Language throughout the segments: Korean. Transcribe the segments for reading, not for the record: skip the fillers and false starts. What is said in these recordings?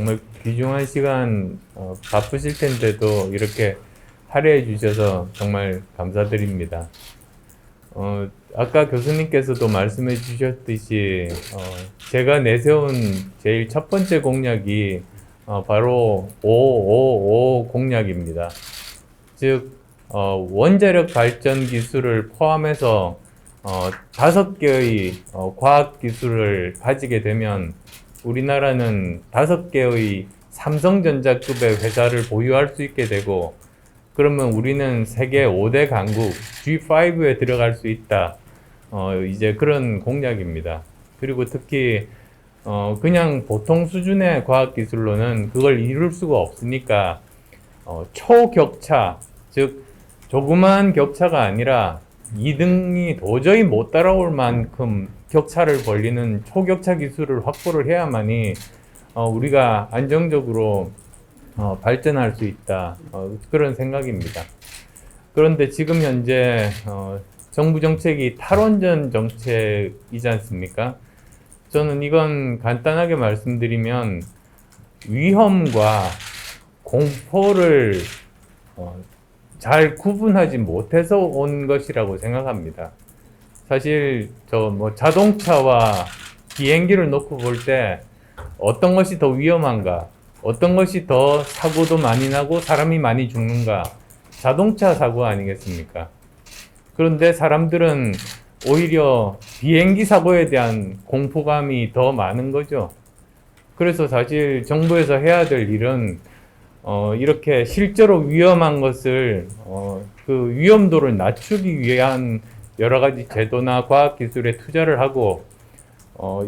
정말 귀중한 시간 바쁘실 텐데도 이렇게 할애해 주셔서 정말 감사드립니다. 아까 교수님께서도 말씀해 주셨듯이 제가 내세운 제일 첫 번째 공약이 바로 555 공약입니다. 즉 원자력 발전 기술을 포함해서 5개의 과학 기술을 가지게 되면 우리나라는 5개의 삼성전자급의 회사를 보유할 수 있게 되고, 그러면 우리는 세계 5대 강국 G5에 들어갈 수 있다. 이제 그런 공약입니다. 그리고 특히 그냥 보통 수준의 과학 기술로는 그걸 이룰 수가 없으니까 초격차, 즉 조그만 격차가 아니라 2등이 도저히 못 따라올 만큼 격차를 벌리는 초격차 기술을 확보를 해야만이 우리가 안정적으로 발전할 수 있다. 그런 생각입니다. 그런데 지금 현재 정부 정책이 탈원전 정책이지 않습니까? 저는 이건 간단하게 말씀드리면 위험과 공포를 잘 구분하지 못해서 온 것이라고 생각합니다. 사실 자동차와 비행기를 놓고 볼 때 어떤 것이 더 위험한가, 어떤 것이 더 사고도 많이 나고 사람이 많이 죽는가? 자동차 사고 아니겠습니까? 그런데 사람들은 오히려 비행기 사고에 대한 공포감이 더 많은 거죠. 그래서 사실 정부에서 해야 될 일은 이렇게 실제로 위험한 것을 그 위험도를 낮추기 위한 여러 가지 제도나 과학 기술에 투자를 하고,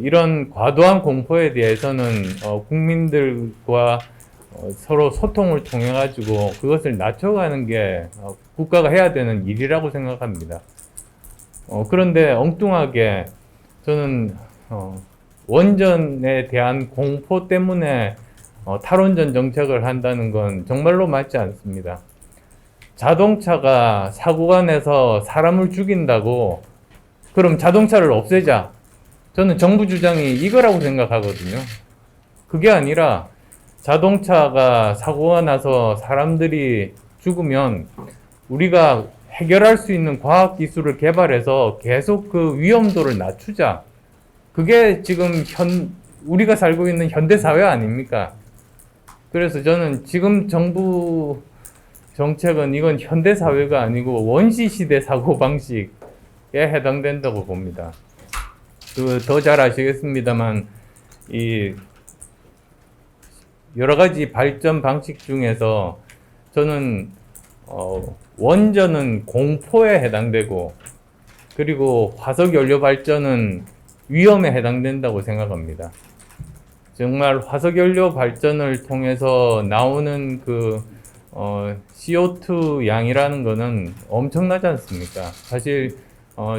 이런 과도한 공포에 대해서는 국민들과 서로 소통을 통해 가지고 그것을 낮춰가는 게 국가가 해야 되는 일이라고 생각합니다. 그런데 엉뚱하게 저는 원전에 대한 공포 때문에 탈원전 정책을 한다는 건 정말로 맞지 않습니다. 자동차가 사고가 내서 사람을 죽인다고 그럼 자동차를 없애자. 저는 정부 주장이 이거라고 생각하거든요. 그게 아니라 자동차가 사고가 나서 사람들이 죽으면 우리가 해결할 수 있는 과학 기술을 개발해서 계속 그 위험도를 낮추자. 그게 지금 우리가 살고 있는 현대 사회 아닙니까? 그래서 저는 지금 정부 정책은 이건 현대 사회가 아니고 원시 시대 사고 방식에 해당된다고 봅니다. 더 잘 아시겠습니다만 이 여러 가지 발전 방식 중에서 저는 원전은 공포에 해당되고, 그리고 화석 연료 발전은 위험에 해당된다고 생각합니다. 정말 화석 연료 발전을 통해서 나오는 그 CO2 양이라는 거는 엄청나지 않습니까? 사실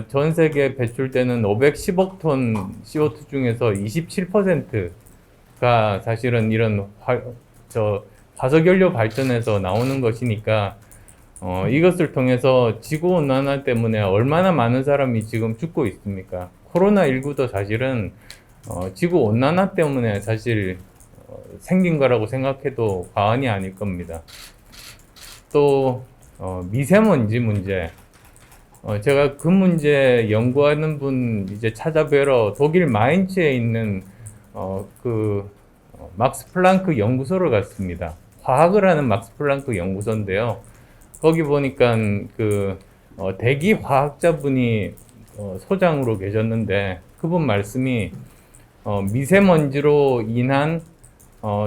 전 세계 배출되는 510억 톤 CO2 중에서 27%가 사실은 이런 화석연료 발전에서 나오는 것이니까 이것을 통해서 지구온난화 때문에 얼마나 많은 사람이 지금 죽고 있습니까? 코로나19도 사실은 지구온난화 때문에 사실 생긴 거라고 생각해도 과언이 아닐 겁니다. 또 미세먼지 문제, 제가 그 문제 연구하는 분 이제 찾아뵈러 독일 마인츠에 있는 막스 플랑크 연구소를 갔습니다. 화학을 하는 막스 플랑크 연구소인데요. 거기 보니까 대기 화학자분이 소장으로 계셨는데, 그분 말씀이 미세먼지로 인한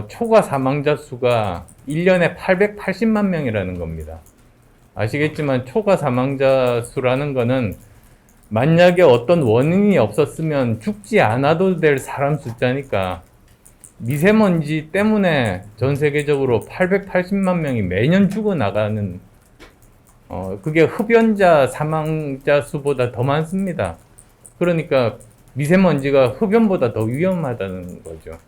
초과 사망자 수가 1년에 880만 명이라는 겁니다. 아시겠지만 초과 사망자 수라는 거는 만약에 어떤 원인이 없었으면 죽지 않아도 될 사람 숫자니까, 미세먼지 때문에 전 세계적으로 880만 명이 매년 죽어나가는, 그게 흡연자 사망자 수보다 더 많습니다. 그러니까 미세먼지가 흡연보다 더 위험하다는 거죠.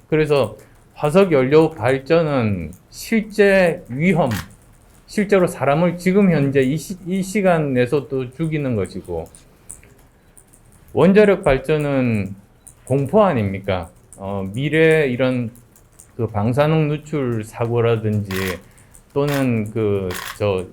그래서 화석 연료 발전은 실제 위험, 실제로 사람을 지금 현재 이 시간에서도 죽이는 것이고, 원자력 발전은 공포 아닙니까? 미래에 이런 그 방사능 누출 사고라든지 또는 그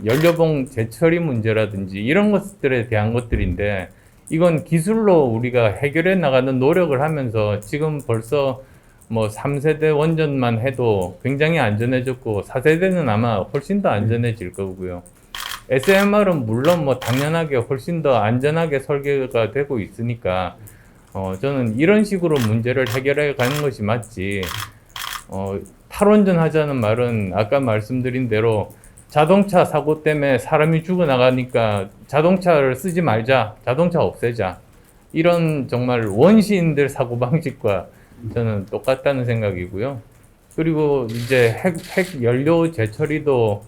연료봉 재처리 문제라든지 이런 것들에 대한 것들인데, 이건 기술로 우리가 해결해 나가는 노력을 하면서 지금 벌써 뭐 3세대 원전만 해도 굉장히 안전해졌고 4세대는 아마 훨씬 더 안전해질 거고요. SMR은 물론 뭐 당연하게 훨씬 더 안전하게 설계가 되고 있으니까 저는 이런 식으로 문제를 해결해 가는 것이 맞지, 탈원전 하자는 말은 아까 말씀드린 대로 자동차 사고 때문에 사람이 죽어나가니까 자동차를 쓰지 말자, 자동차 없애자, 이런 정말 원시인들 사고방식과 저는 똑같다는 생각이고요. 그리고 이제 핵 연료 재처리도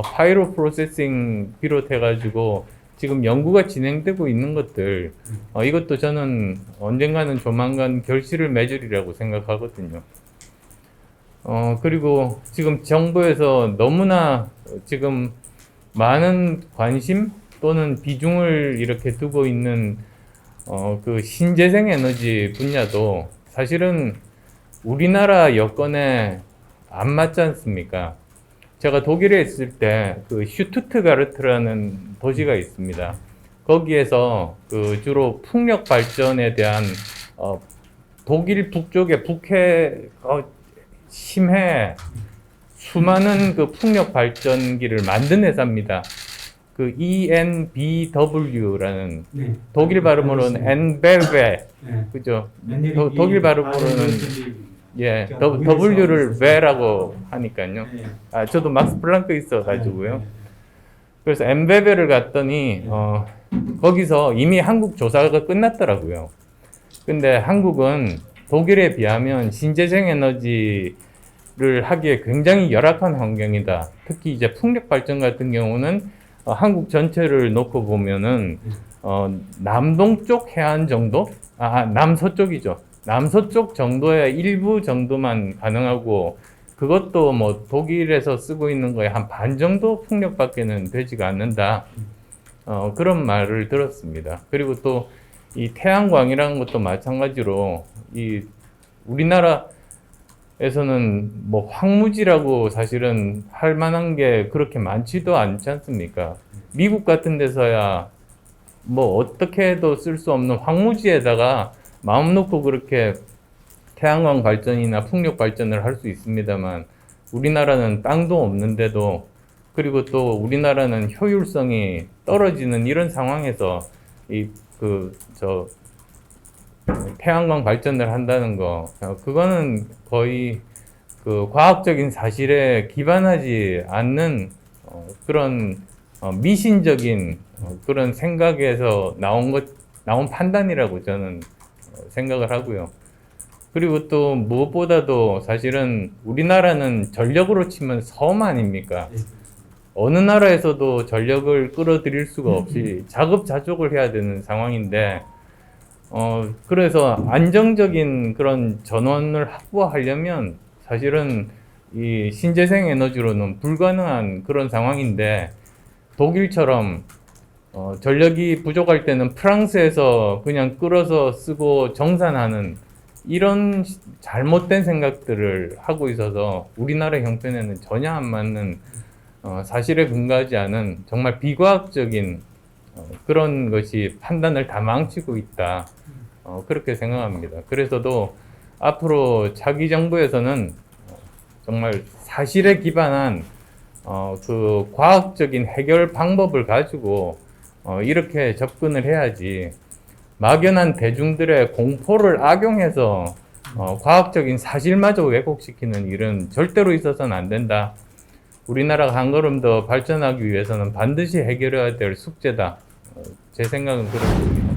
파이로 프로세싱 비롯해가지고 지금 연구가 진행되고 있는 것들, 이것도 저는 언젠가는 조만간 결실을 맺으리라고 생각하거든요. 그리고 지금 정부에서 너무나 지금 많은 관심 또는 비중을 이렇게 두고 있는 그 신재생 에너지 분야도 사실은 우리나라 여건에 안 맞지 않습니까? 제가 독일에 있을 때 그 슈투트가르트라는 도시가 있습니다. 거기에서 그 주로 풍력 발전에 대한 독일 북쪽에 북해 심해 수많은 그 풍력 발전기를 만든 회사입니다. 그 ENBW라는, 네. 독일 발음으로는 엔베베, 네. 그죠? 독일 발음으로는 예, 그러니까 W를 왜라고 하니까요. 네. 저도 막스 플랑크 있어 가지고요. 네. 그래서 엠베베를 갔더니 거기서 이미 한국 조사가 끝났더라고요. 근데 한국은 독일에 비하면 신재생 에너지를 하기에 굉장히 열악한 환경이다. 특히 이제 풍력 발전 같은 경우는 한국 전체를 놓고 보면은 남동쪽 해안 정도? 남서쪽이죠. 남서쪽 정도의 일부 정도만 가능하고, 그것도 뭐 독일에서 쓰고 있는 거에 한 반 정도 풍력밖에는 되지가 않는다. 그런 말을 들었습니다. 그리고 또 이 태양광이라는 것도 마찬가지로 이 우리나라에서는 뭐 황무지라고 사실은 할 만한 게 그렇게 많지도 않지 않습니까? 미국 같은 데서야 뭐 어떻게 해도 쓸 수 없는 황무지에다가 마음 놓고 그렇게 태양광 발전이나 풍력 발전을 할 수 있습니다만, 우리나라는 땅도 없는데도, 그리고 또 우리나라는 효율성이 떨어지는 이런 상황에서 태양광 발전을 한다는 거, 그거는 거의 그 과학적인 사실에 기반하지 않는 그런 미신적인 그런 생각에서 나온 판단이라고 저는 생각을 하고요. 그리고 또 무엇보다도 사실은 우리나라는 전력으로 치면 섬 아닙니까? 어느 나라에서도 전력을 끌어들일 수가 없이 자급자족을 해야 되는 상황인데, 그래서 안정적인 그런 전원을 확보하려면 사실은 이 신재생 에너지로는 불가능한 그런 상황인데, 독일처럼 전력이 부족할 때는 프랑스에서 그냥 끌어서 쓰고 정산하는 이런 잘못된 생각들을 하고 있어서 우리나라 형편에는 전혀 안 맞는, 사실에 근거하지 않은 정말 비과학적인 그런 것이 판단을 다 망치고 있다. 그렇게 생각합니다. 그래서도 앞으로 차기 정부에서는 정말 사실에 기반한 그 과학적인 해결 방법을 가지고 이렇게 접근을 해야지, 막연한 대중들의 공포를 악용해서 과학적인 사실마저 왜곡시키는 일은 절대로 있어서는 안 된다. 우리나라가 한 걸음 더 발전하기 위해서는 반드시 해결해야 될 숙제다. 제 생각은 그렇습니다.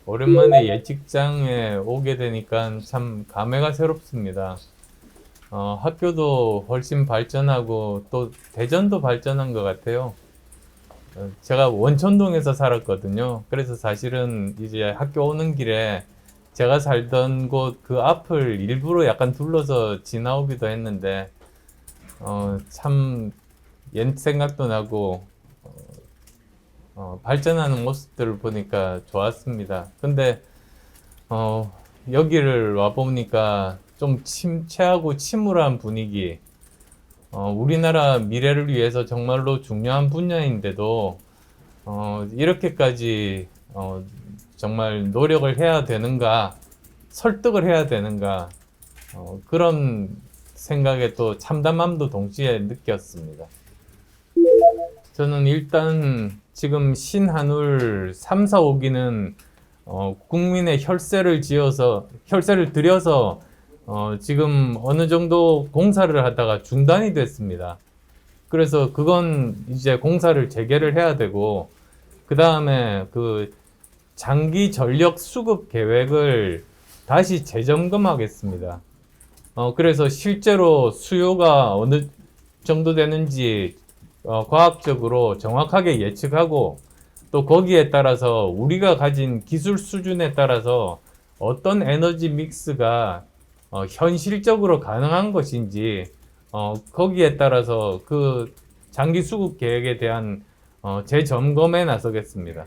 오랜만에 예직장에 오게 되니까 참 감회가 새롭습니다. 학교도 훨씬 발전하고 또 대전도 발전한 것 같아요. 제가 원천동에서 살았거든요. 그래서 사실은 이제 학교 오는 길에 제가 살던 곳 그 앞을 일부러 약간 둘러서 지나오기도 했는데, 참 옛 생각도 나고 발전하는 모습들을 보니까 좋았습니다. 근데 여기를 와 보니까 좀 침체하고 침울한 분위기, 우리나라 미래를 위해서 정말로 중요한 분야인데도 이렇게까지 정말 노력을 해야 되는가, 설득을 해야 되는가, 그런 생각에 또 참담함도 동시에 느꼈습니다. 저는 일단 지금 신한울 3, 4, 5기는 국민의 혈세를 들여서 지금 어느 정도 공사를 하다가 중단이 됐습니다. 그래서 그건 이제 공사를 재개를 해야 되고, 그 다음에 그 장기 전력 수급 계획을 다시 재점검하겠습니다. 그래서 실제로 수요가 어느 정도 되는지 과학적으로 정확하게 예측하고, 또 거기에 따라서 우리가 가진 기술 수준에 따라서 어떤 에너지 믹스가 현실적으로 가능한 것인지 거기에 따라서 그 장기 수급 계획에 대한 재점검에 나서겠습니다.